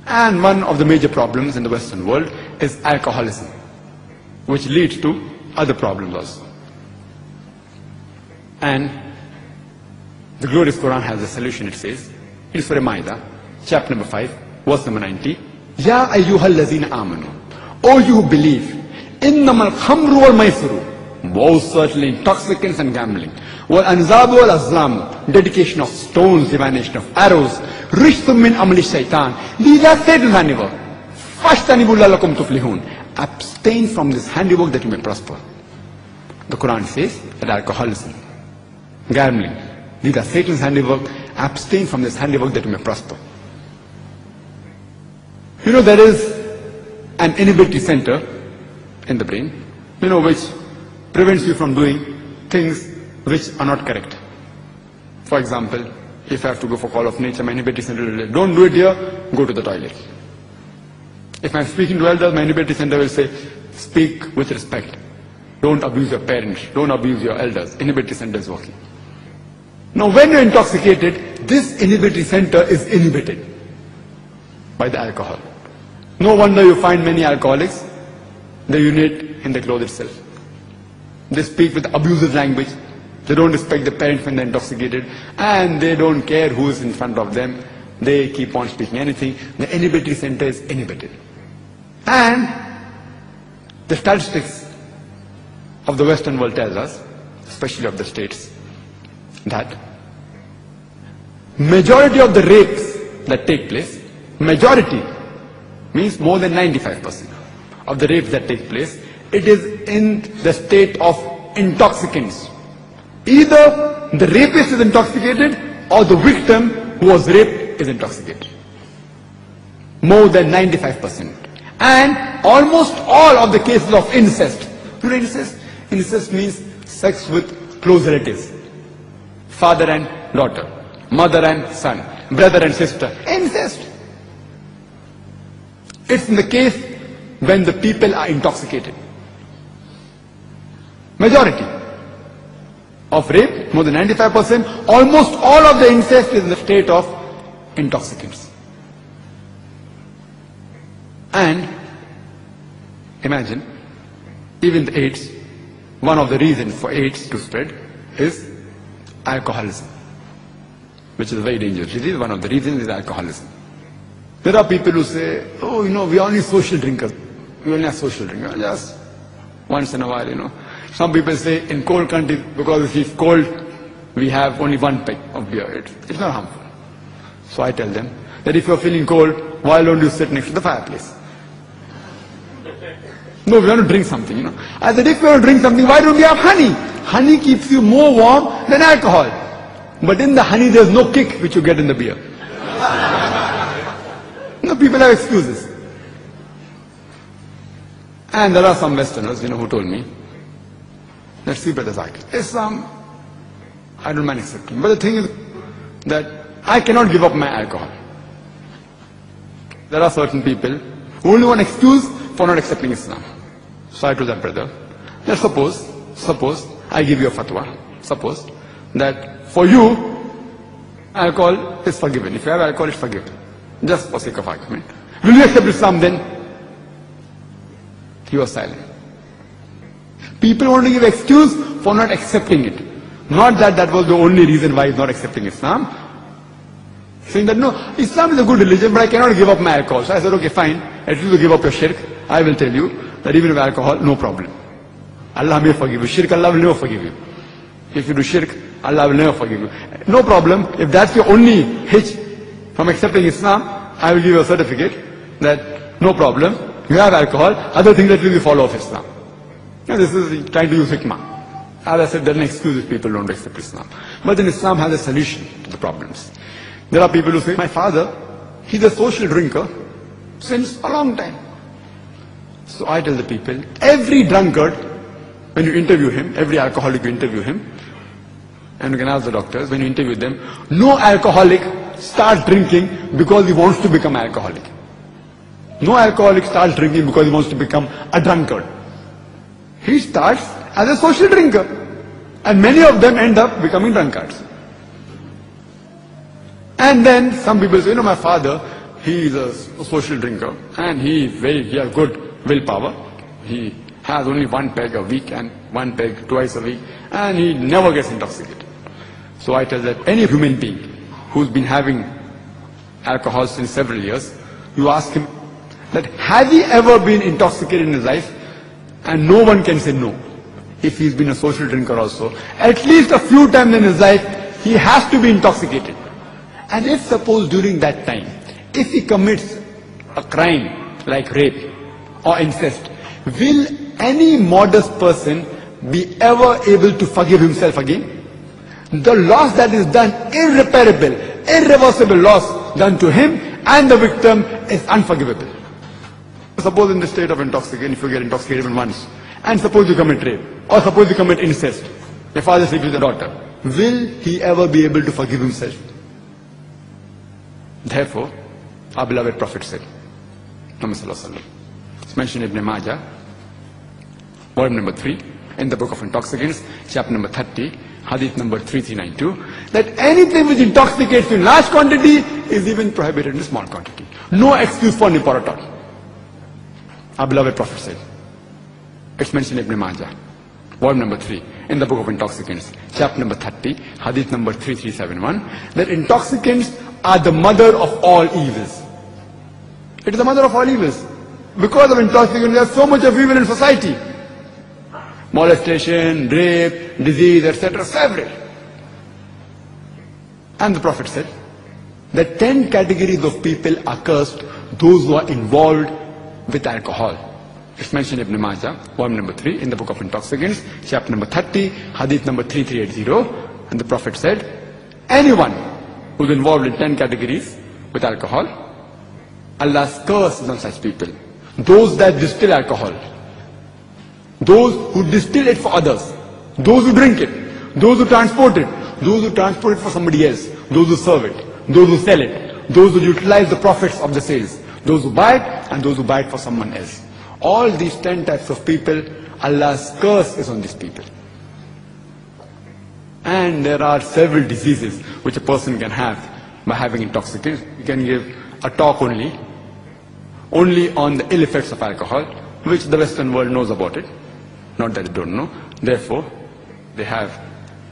And one of the major problems in the Western world is alcoholism, which leads to other problems also. And the glorious Quran has a solution. It says, in Surah Ma'idah, chapter number 5, verse number 90, Ya ayyuhal lazina amanu, O you who believe, innamal khamru wal maisiru, most certainly intoxicants and gambling, wal anzabu wal azlam, dedication of stones, divination of arrows, rishtum min amali shaitan, these are Satan's handiwork. Fashtanibu lalakum tuflihun, abstain from this handiwork that you may prosper. The Quran says that alcoholism, gambling, these are Satan's handiwork. Abstain from this handiwork that you may prosper. You know, there is an inhibitory center in the brain, you know, which prevents you from doing things which are not correct. For example, if I have to go for call of nature, my inhibitory center will say, don't do it here, go to the toilet. If I'm speaking to elders, my inhibitory center will say, speak with respect. Don't abuse your parents, don't abuse your elders. Inhibitory center is working. Now when you're intoxicated, this inhibitory center is inhibited by the alcohol. No wonder you find many alcoholics, they urinate in the clothes itself. They speak with abusive language. They don't respect the parents when they're intoxicated, and they don't care who is in front of them. They keep on speaking anything. The inhibitory center is inhibited. And the statistics of the Western world tells us, especially of the States, that majority of the rapes that take place, majority means more than 95% of the rapes that take place, it is in the state of intoxicants. Either the rapist is intoxicated or the victim who was raped is intoxicated. More than 95%. And almost all of the cases of incest. You know incest? Incest means sex with close relatives. Father and daughter, mother and son, brother and sister. Incest. It's in the case when the people are intoxicated. Majority of rape, more than 95%, almost all of the incest is in the state of intoxicants. And imagine, even the AIDS, one of the reasons for AIDS to spread is alcoholism, which is a very dangerous disease. One of the reasons is alcoholism. There are people who say, oh, you know, we are only social drinkers. We only are social drinkers, just once in a while, you know. Some people say in cold countries, because if it's cold, we have only one peg of beer. It's not harmful. So I tell them that if you're feeling cold, why don't you sit next to the fireplace? No, we want to drink something, you know. I said, if we want to drink something, why don't we have honey? Honey keeps you more warm than alcohol. But in the honey, there's no kick which you get in the beer. No, people have excuses. And there are some Westerners, you know, who told me, let's see, Brother Zakir, Islam, I don't mind accepting. But the thing is that I cannot give up my alcohol. There are certain people who only want excuse for not accepting Islam. So I told that brother, let's suppose I give you a fatwa. Suppose that for you, alcohol is forgiven. If you have alcohol, it's forgiven. Just for sake of argument. Will you accept Islam then? He was silent. People want to give excuse for not accepting it. Not that that was the only reason why he's not accepting Islam. Saying that no, Islam is a good religion, but I cannot give up my alcohol. So I said, okay, fine. At least you give up your shirk. I will tell you that even with alcohol, no problem. Allah may forgive you. Shirk, Allah will never forgive you. If you do shirk, Allah will never forgive you. No problem. If that's your only hitch from accepting Islam, I will give you a certificate that no problem. You have alcohol, other things that will be follow of Islam. Now this is trying to use hikmah. As I said, there are no excuses if people don't accept Islam. But then Islam has a solution to the problems. There are people who say, my father, he's a social drinker since a long time. So I tell the people, every drunkard, when you interview him, every alcoholic you interview him, and you can ask the doctors, when you interview them, no alcoholic starts drinking because he wants to become alcoholic. No alcoholic starts drinking because he wants to become a drunkard. He starts as a social drinker. And many of them end up becoming drunkards. And then some people say, you know, my father, he is a social drinker and he has good willpower. He has only one peg a week and one peg twice a week, and he never gets intoxicated. So I tell that any human being who's been having alcohol since several years, you ask him that has he ever been intoxicated in his life, and no one can say no. If he's been a social drinker also, at least a few times in his life, he has to be intoxicated. And if suppose during that time, if he commits a crime like rape or incest, will any modest person be ever able to forgive himself again? The loss that is done, irreparable, irreversible loss done to him and the victim is unforgivable. Suppose in the state of intoxication, if you get intoxicated even once, and suppose you commit rape, or suppose you commit incest, your father sleeps with the daughter, will he ever be able to forgive himself? Therefore, our beloved Prophet said, it's mentioned in Ibn Majah, volume number 3, in the book of intoxicants, chapter number 30, hadith number 3392, that anything which intoxicates you in large quantity is even prohibited in small quantity. No excuse for nipor at all. Our beloved Prophet said, it's mentioned in Ibn Majah, volume number 3, in the book of intoxicants, chapter number 30, hadith number 3371, that intoxicants are the mother of all evils. It is the mother of all evils. Because of intoxicants, there is so much of evil in society. Molestation, rape, disease, etc., several. And the Prophet said that 10 categories of people are cursed, those who are involved with alcohol. It's mentioned in Ibn Majah, volume number 3, in the book of intoxicants, chapter number 30, hadith number 3380. And the Prophet said, anyone who's involved in 10 categories with alcohol, Allah's curse is on such people. Those that distill alcohol, those who distill it for others, those who drink it, those who transport it, those who transport it for somebody else, those who serve it, those who sell it, those who utilize the profits of the sales, those who buy it and those who buy it for someone else. All these 10 types of people, Allah's curse is on these people. And there are several diseases which a person can have by having intoxicants. You can give a talk only on the ill effects of alcohol, which the Western world knows about it. Not that they don't know. Therefore, they have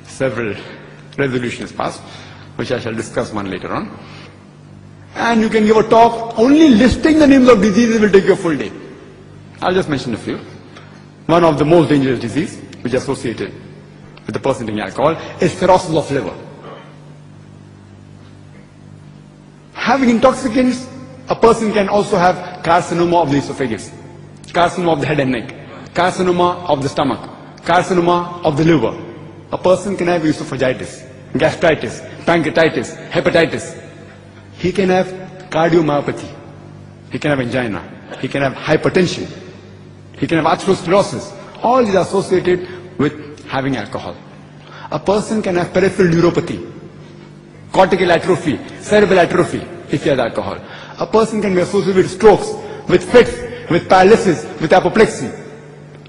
several resolutions passed, which I shall discuss one later on. And you can give a talk only listing the names of diseases will take you a full day. I'll just mention a few. One of the most dangerous diseases which is associated with the person drinking alcohol is cirrhosis of liver. Having intoxicants, a person can also have carcinoma of the esophagus, carcinoma of the head and neck, carcinoma of the stomach, carcinoma of the liver. A person can have esophagitis, gastritis, pancreatitis, hepatitis. He can have cardiomyopathy. He can have angina. He can have hypertension. He can have atherosclerosis. All these are associated with having alcohol. A person can have peripheral neuropathy, cortical atrophy, cerebral atrophy if he has alcohol. A person can be associated with strokes, with fits, with paralysis, with apoplexy.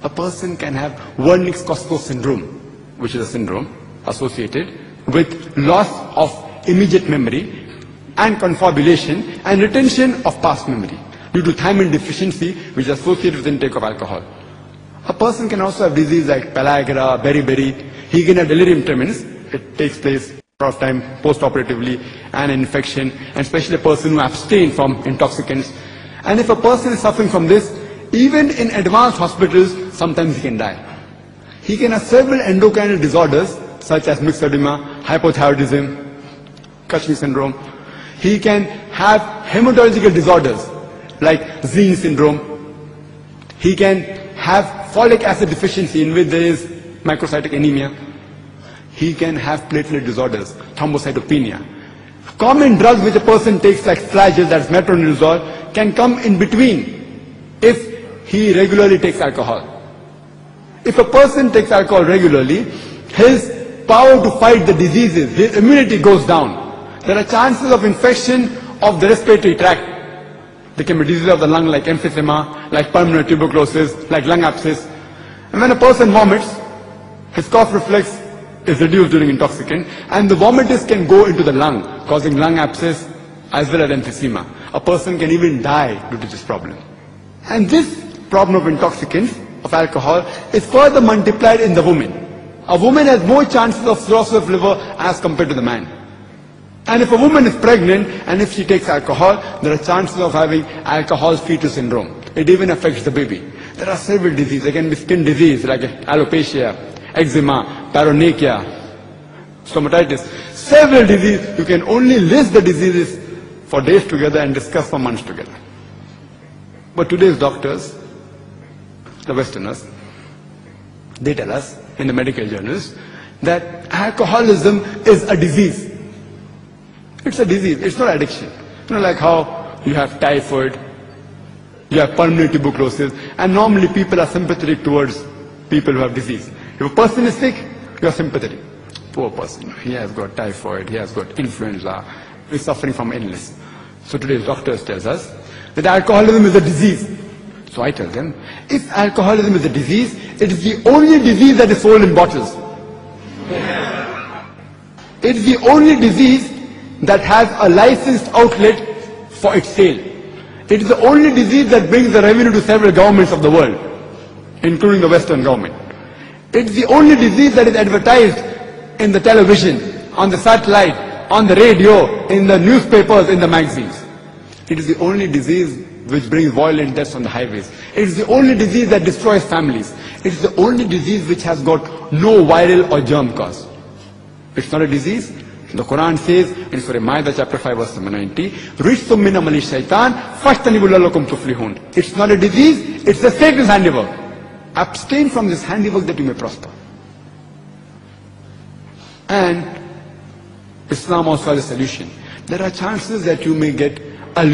A person can have Wernicke-Korsakoff syndrome, which is a syndrome associated with loss of immediate memory and confabulation and retention of past memory due to thiamine deficiency, which is associated with intake of alcohol. A person can also have disease like pellagra, beriberi. He can have delirium tremens. It takes place a lot of time post-operatively, and infection, and especially a person who abstains from intoxicants. And if a person is suffering from this, even in advanced hospitals, sometimes he can die. He can have several endocrinal disorders such as myxedema, hypothyroidism, Cushing syndrome. He can have hematological disorders like Zine syndrome. He can have folic acid deficiency in which there is microcytic anemia. He can have platelet disorders, thrombocytopenia. Common drugs which a person takes like flagyl, that's metronidazole, can come in between if he regularly takes alcohol. If a person takes alcohol regularly, his power to fight the diseases, his immunity goes down. There are chances of infection of the respiratory tract. There can be diseases of the lung like emphysema, like pulmonary tuberculosis, like lung abscess. And when a person vomits, his cough reflex is reduced during intoxicant, and the vomitus can go into the lung, causing lung abscess as well as emphysema. A person can even die due to this problem. And this problem of intoxicants, of alcohol, is further multiplied in the woman. A woman has more chances of cirrhosis of liver as compared to the man. And if a woman is pregnant and if she takes alcohol, there are chances of having alcohol fetus syndrome. It even affects the baby. There are several diseases. There can be skin disease like alopecia, eczema, paronychia, stomatitis. Several diseases. You can only list the diseases for days together and discuss for months together. But today's doctors, the Westerners, they tell us in the medical journals that alcoholism is a disease. It's a disease, it's not addiction. You know, like how you have typhoid, you have pulmonary tuberculosis, and normally people are sympathetic towards people who have disease. If a person is sick, you are sympathetic. Poor person, he has got typhoid, he has got influenza, he's suffering from illness. So today's doctors tell us that alcoholism is a disease. So I tell them, if alcoholism is a disease, it is the only disease that is sold in bottles. It is the only disease that has a licensed outlet for its sale. It is the only disease that brings the revenue to several governments of the world, including the Western government. It is the only disease that is advertised in the television, on the satellite, on the radio, in the newspapers, in the magazines. It is the only disease which brings violent deaths on the highways. It is the only disease that destroys families. It is the only disease which has got no viral or germ cause. It's not a disease. The Quran says in Surah Ma'idah chapter 5 verse number 90, "Rijsum min amali shaitan, fajtanibu la'allakum tuflihun." It's not a disease, it's a Satan's handiwork. Abstain from this handiwork that you may prosper. And Islam also has a solution. There are chances that you may get a